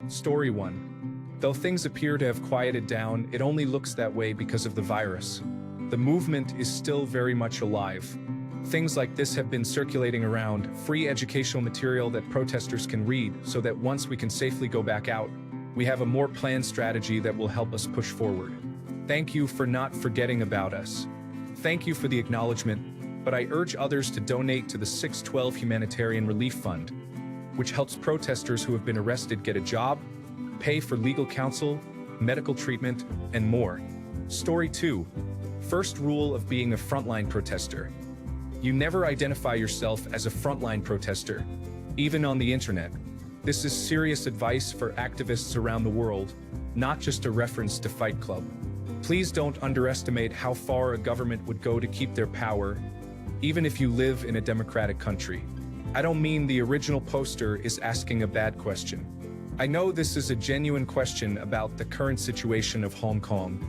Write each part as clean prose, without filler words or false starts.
Story 1. Though things appear to have quieted down, it only looks that way because of the virus. The movement is still very much alive. Things like this have been circulating around, free educational material that protesters can read, so that once we can safely go back out, we have a more planned strategy that will help us push forward. Thank you for not forgetting about us. Thank you for the acknowledgement, but I urge others to donate to the 612 Humanitarian Relief Fund, which helps protesters who have been arrested get a job, pay for legal counsel, medical treatment, and more. Story 2. First rule of being a frontline protester. You never identify yourself as a frontline protester, even on the internet. This is serious advice for activists around the world, not just a reference to Fight Club. Please don't underestimate how far a government would go to keep their power, even if you live in a democratic country. I don't mean the original poster is asking a bad question. I know this is a genuine question about the current situation of Hong Kong.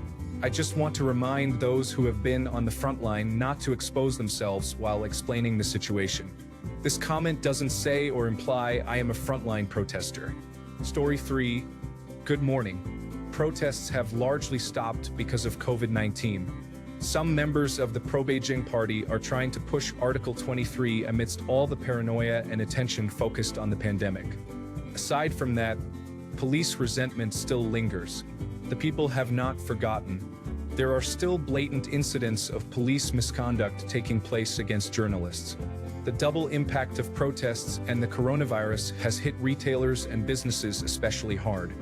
I just want to remind those who have been on the front line not to expose themselves while explaining the situation. This comment doesn't say or imply I am a frontline protester. Story 3. Good morning. Protests have largely stopped because of COVID-19. Some members of the pro-Beijing party are trying to push Article 23 amidst all the paranoia and attention focused on the pandemic. Aside from that, police resentment still lingers. The people have not forgotten. There are still blatant incidents of police misconduct taking place against journalists. The double impact of protests and the coronavirus has hit retailers and businesses especially hard.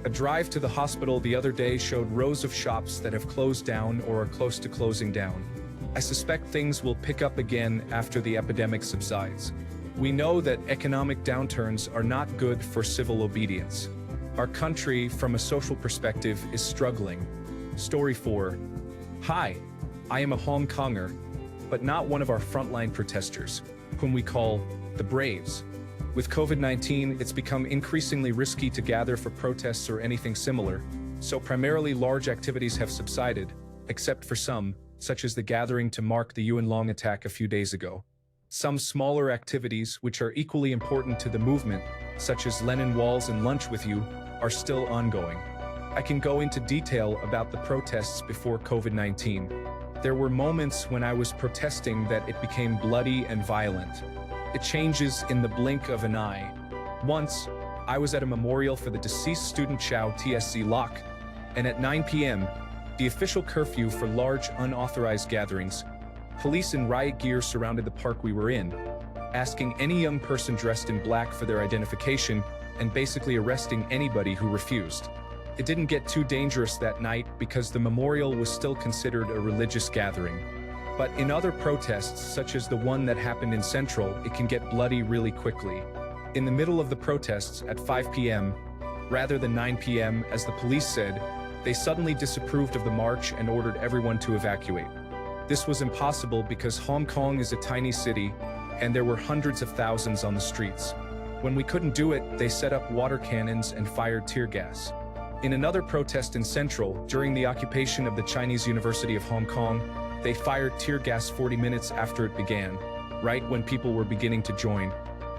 A drive to the hospital the other day showed rows of shops that have closed down or are close to closing down. I suspect things will pick up again after the epidemic subsides. We know that economic downturns are not good for civil obedience. Our country, from a social perspective, is struggling. Story 4. Hi, I am a Hong Konger, but not one of our frontline protesters, whom we call the Braves. With COVID-19, it's become increasingly risky to gather for protests or anything similar, so primarily large activities have subsided, except for some, such as the gathering to mark the Yuen Long attack a few days ago. Some smaller activities, which are equally important to the movement, such as Lenin Walls and Lunch with You, are still ongoing. I can go into detail about the protests before COVID-19. There were moments when I was protesting that it became bloody and violent. It changes in the blink of an eye. Once, I was at a memorial for the deceased student Chow TSC Lok, and at 9 p.m., the official curfew for large unauthorized gatherings, police in riot gear surrounded the park we were in, asking any young person dressed in black for their identification and basically arresting anybody who refused. It didn't get too dangerous that night because the memorial was still considered a religious gathering. But in other protests, such as the one that happened in Central, it can get bloody really quickly. In the middle of the protests at 5 p.m., rather than 9 p.m., as the police said, they suddenly disapproved of the march and ordered everyone to evacuate. This was impossible because Hong Kong is a tiny city, and there were hundreds of thousands on the streets. When we couldn't do it, they set up water cannons and fired tear gas. In another protest in Central, during the occupation of the Chinese University of Hong Kong, they fired tear gas 40 minutes after it began, right when people were beginning to join.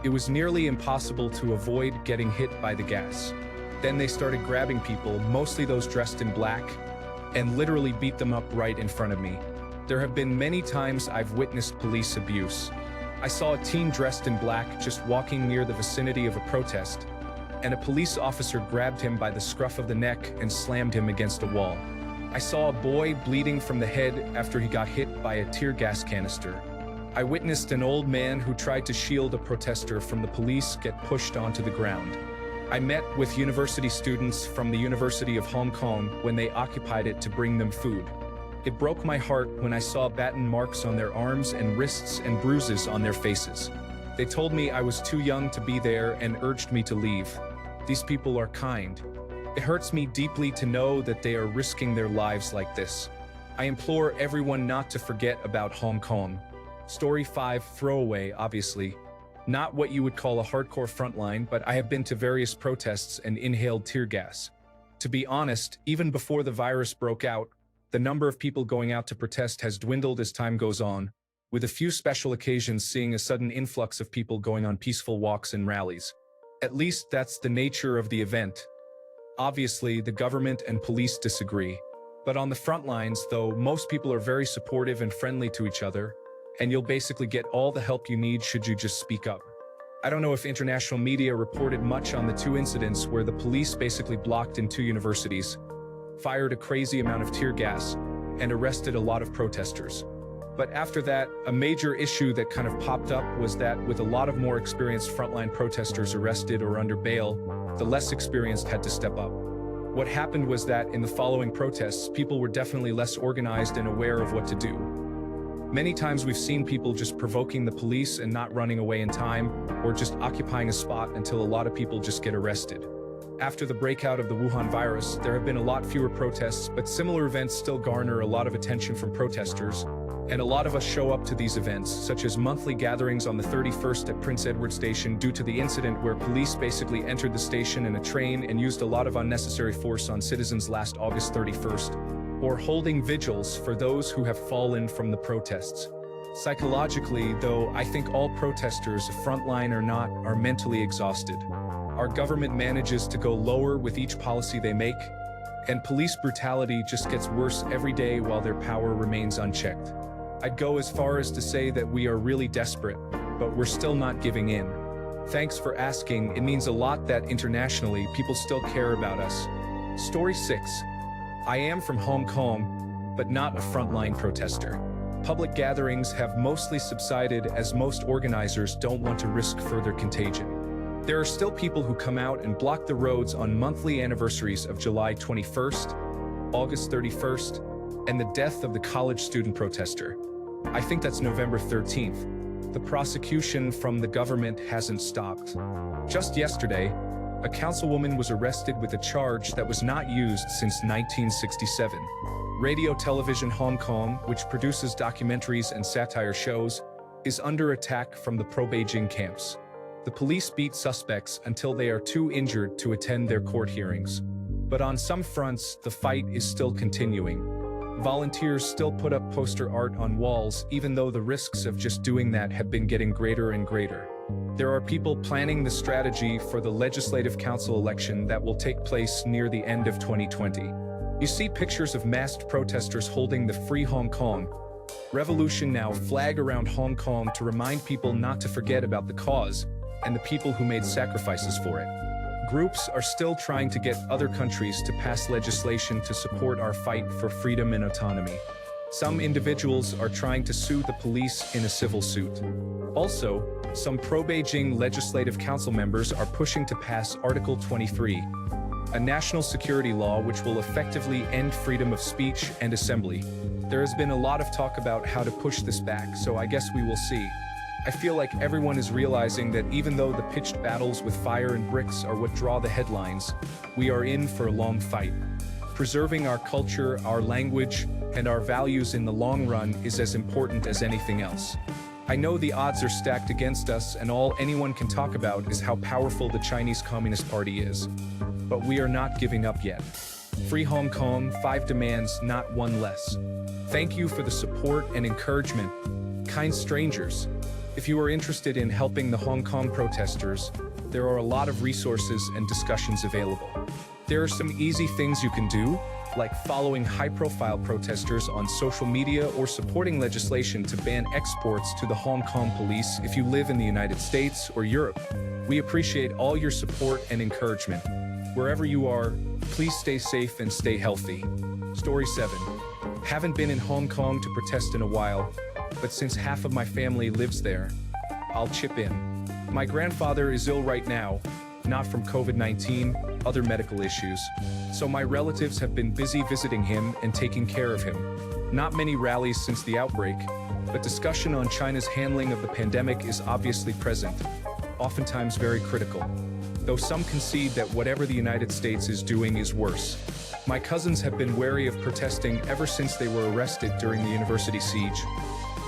It was nearly impossible to avoid getting hit by the gas. Then they started grabbing people, mostly those dressed in black, and literally beat them up right in front of me. There have been many times I've witnessed police abuse. I saw a teen dressed in black just walking near the vicinity of a protest, and a police officer grabbed him by the scruff of the neck and slammed him against a wall. I saw a boy bleeding from the head after he got hit by a tear gas canister. I witnessed an old man who tried to shield a protester from the police get pushed onto the ground. I met with university students from the University of Hong Kong when they occupied it to bring them food. It broke my heart when I saw baton marks on their arms and wrists and bruises on their faces. They told me I was too young to be there and urged me to leave. These people are kind. It hurts me deeply to know that they are risking their lives like this. I implore everyone not to forget about Hong Kong. Story 5, throwaway, obviously. Not what you would call a hardcore frontline, but I have been to various protests and inhaled tear gas. To be honest, even before the virus broke out, the number of people going out to protest has dwindled as time goes on, with a few special occasions seeing a sudden influx of people going on peaceful walks and rallies. At least that's the nature of the event. Obviously, the government and police disagree. But on the front lines, though, most people are very supportive and friendly to each other, and you'll basically get all the help you need should you just speak up. I don't know if international media reported much on the two incidents where the police basically blocked in two universities, fired a crazy amount of tear gas, and arrested a lot of protesters. But after that, a major issue that kind of popped up was that with a lot of more experienced frontline protesters arrested or under bail, the less experienced had to step up. What happened was that in the following protests, people were definitely less organized and aware of what to do. Many times we've seen people just provoking the police and not running away in time, or just occupying a spot until a lot of people just get arrested. After the breakout of the Wuhan virus, there have been a lot fewer protests, but similar events still garner a lot of attention from protesters, and a lot of us show up to these events, such as monthly gatherings on the 31st at Prince Edward Station due to the incident where police basically entered the station in a train and used a lot of unnecessary force on citizens last August 31st, or holding vigils for those who have fallen from the protests. Psychologically, though, I think all protesters, frontline or not, are mentally exhausted. Our government manages to go lower with each policy they make, and police brutality just gets worse every day while their power remains unchecked. I'd go as far as to say that we are really desperate, but we're still not giving in. Thanks for asking. It means a lot that internationally people still care about us. Story 6. I am from Hong Kong, but not a frontline protester. Public gatherings have mostly subsided as most organizers don't want to risk further contagion. There are still people who come out and block the roads on monthly anniversaries of July 21st, August 31st, and the death of the college student protester. I think that's November 13th. The prosecution from the government hasn't stopped. Just yesterday, a councilwoman was arrested with a charge that was not used since 1967. Radio Television Hong Kong, which produces documentaries and satire shows, is under attack from the pro-Beijing camps. The police beat suspects until they are too injured to attend their court hearings. But on some fronts, the fight is still continuing. Volunteers still put up poster art on walls, even though the risks of just doing that have been getting greater and greater. There are people planning the strategy for the Legislative Council election that will take place near the end of 2020. You see pictures of masked protesters holding the Free Hong Kong Revolution Now flag around Hong Kong to remind people not to forget about the cause and the people who made sacrifices for it. Groups are still trying to get other countries to pass legislation to support our fight for freedom and autonomy. Some individuals are trying to sue the police in a civil suit. Also, some pro-Beijing Legislative Council members are pushing to pass Article 23, a national security law which will effectively end freedom of speech and assembly. There has been a lot of talk about how to push this back, so I guess we will see. I feel like everyone is realizing that even though the pitched battles with fire and bricks are what draw the headlines, we are in for a long fight. Preserving our culture, our language, and our values in the long run is as important as anything else. I know the odds are stacked against us, and all anyone can talk about is how powerful the Chinese Communist Party is. But we are not giving up yet. Free Hong Kong, 5 demands, not one less. Thank you for the support and encouragement, kind strangers. If you are interested in helping the Hong Kong protesters, there are a lot of resources and discussions available. There are some easy things you can do, like following high-profile protesters on social media or supporting legislation to ban exports to the Hong Kong police if you live in the United States or Europe. We appreciate all your support and encouragement. Wherever you are, please stay safe and stay healthy. Story 7. Haven't been in Hong Kong to protest in a while, but since half of my family lives there, I'll chip in. My grandfather is ill right now, not from COVID-19, other medical issues, so my relatives have been busy visiting him and taking care of him. Not many rallies since the outbreak, but discussion on China's handling of the pandemic is obviously present, oftentimes very critical, though some concede that whatever the United States is doing is worse. My cousins have been wary of protesting ever since they were arrested during the university siege,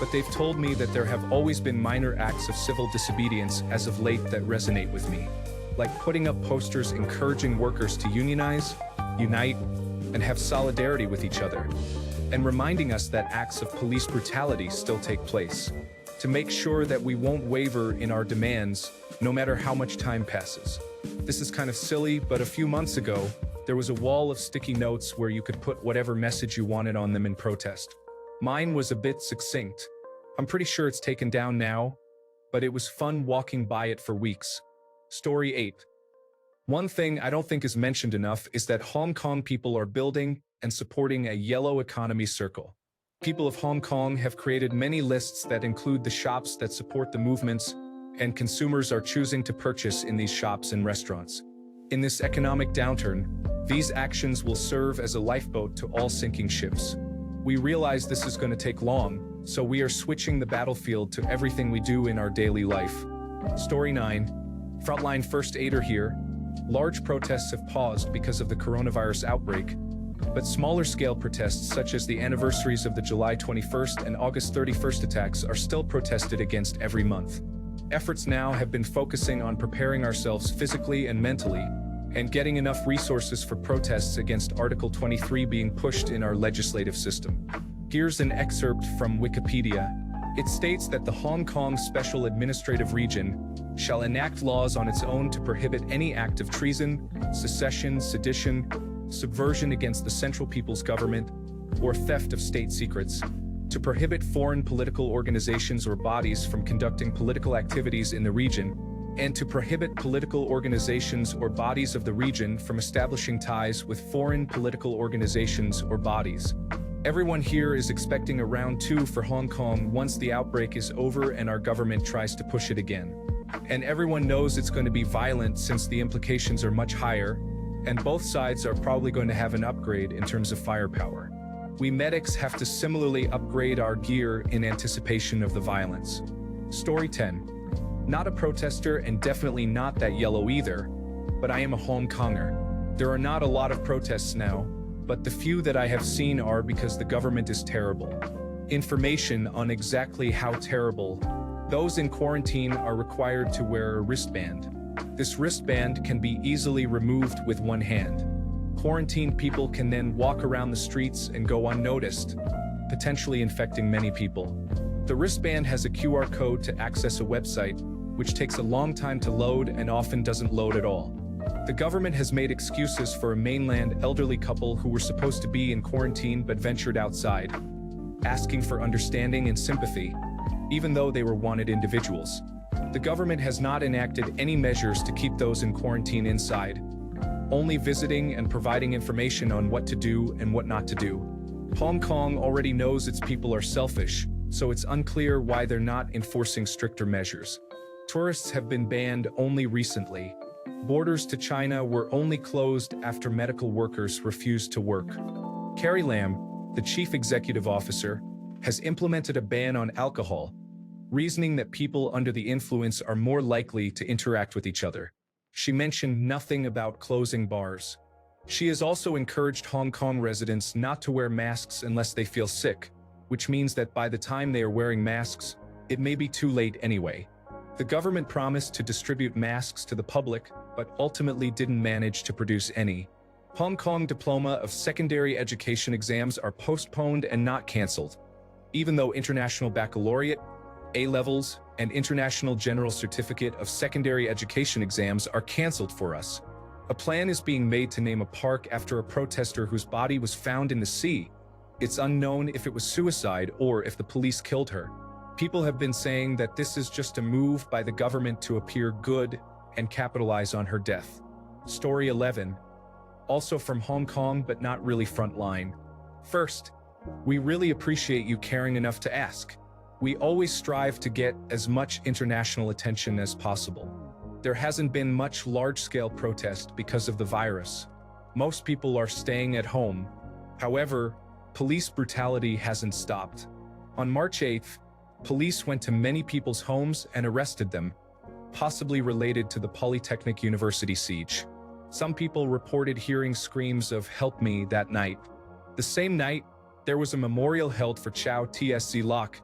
but they've told me that there have always been minor acts of civil disobedience as of late that resonate with me, like putting up posters encouraging workers to unionize, unite, and have solidarity with each other, and reminding us that acts of police brutality still take place. to make sure that we won't waver in our demands, no matter how much time passes. This is kind of silly, but a few months ago, there was a wall of sticky notes where you could put whatever message you wanted on them in protest. Mine was a bit succinct. I'm pretty sure it's taken down now, but it was fun walking by it for weeks. Story 8. One thing I don't think is mentioned enough is that Hong Kong people are building and supporting a yellow economy circle. People of Hong Kong have created many lists that include the shops that support the movements, and consumers are choosing to purchase in these shops and restaurants. In this economic downturn, these actions will serve as a lifeboat to all sinking ships. We realize this is going to take long, so we are switching the battlefield to everything we do in our daily life. Story 9. Frontline first aider here. Large protests have paused because of the coronavirus outbreak, but smaller-scale protests such as the anniversaries of the July 21st and August 31st attacks are still protested against every month. Efforts now have been focusing on preparing ourselves physically and mentally, and getting enough resources for protests against Article 23 being pushed in our legislative system. Here's an excerpt from Wikipedia. It states that the Hong Kong Special Administrative Region shall enact laws on its own to prohibit any act of treason, secession, sedition, subversion against the Central People's Government, or theft of state secrets, to prohibit foreign political organizations or bodies from conducting political activities in the region, and to prohibit political organizations or bodies of the region from establishing ties with foreign political organizations or bodies. Everyone here is expecting a round 2 for Hong Kong once the outbreak is over and our government tries to push it again. And everyone knows it's going to be violent since the implications are much higher, and both sides are probably going to have an upgrade in terms of firepower. We medics have to similarly upgrade our gear in anticipation of the violence. Story 10. Not a protester and definitely not that yellow either, but I am a Hong Konger. There are not a lot of protests now, but the few that I have seen are because the government is terrible. Information on exactly how terrible. Those in quarantine are required to wear a wristband. This wristband can be easily removed with one hand. Quarantined people can then walk around the streets and go unnoticed, potentially infecting many people. The wristband has a QR code to access a website, which takes a long time to load and often doesn't load at all. The government has made excuses for a mainland elderly couple who were supposed to be in quarantine but ventured outside, asking for understanding and sympathy, even though they were wanted individuals. The government has not enacted any measures to keep those in quarantine inside, only visiting and providing information on what to do and what not to do. Hong Kong already knows its people are selfish, so it's unclear why they're not enforcing stricter measures. Tourists have been banned only recently. Borders to China were only closed after medical workers refused to work. Carrie Lam, the chief executive officer, has implemented a ban on alcohol, reasoning that people under the influence are more likely to interact with each other. She mentioned nothing about closing bars. She has also encouraged Hong Kong residents not to wear masks unless they feel sick, which means that by the time they are wearing masks, it may be too late anyway. The government promised to distribute masks to the public, but ultimately didn't manage to produce any. Hong Kong diploma of secondary education exams are postponed and not cancelled, even though International Baccalaureate, A-levels, and International General Certificate of Secondary Education exams are cancelled for us. A plan is being made to name a park after a protester whose body was found in the sea. It's unknown if it was suicide or if the police killed her. People have been saying that this is just a move by the government to appear good and capitalize on her death. Story 11. Also from Hong Kong, but not really frontline. First, we really appreciate you caring enough to ask. We always strive to get as much international attention as possible. There hasn't been much large-scale protest because of the virus. Most people are staying at home. However, police brutality hasn't stopped. On March 8th, police went to many people's homes and arrested them, possibly related to the Polytechnic University siege. Some people reported hearing screams of "help me" that night. The same night, there was a memorial held for Chow Tsc Lok,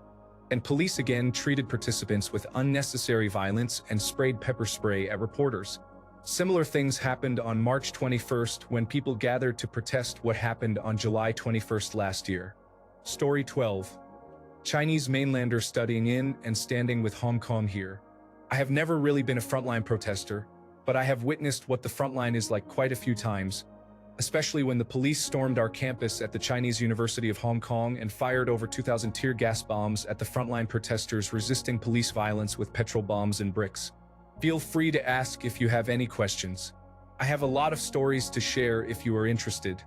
and police again treated participants with unnecessary violence and sprayed pepper spray at reporters. Similar things happened on March 21st when people gathered to protest what happened on July 21st last year. Story 12. Chinese mainlander studying in and standing with Hong Kong here. I have never really been a frontline protester, but I have witnessed what the frontline is like quite a few times, especially when the police stormed our campus at the Chinese University of Hong Kong and fired over 2,000 tear gas bombs at the frontline protesters resisting police violence with petrol bombs and bricks. Feel free to ask if you have any questions. I have a lot of stories to share if you are interested.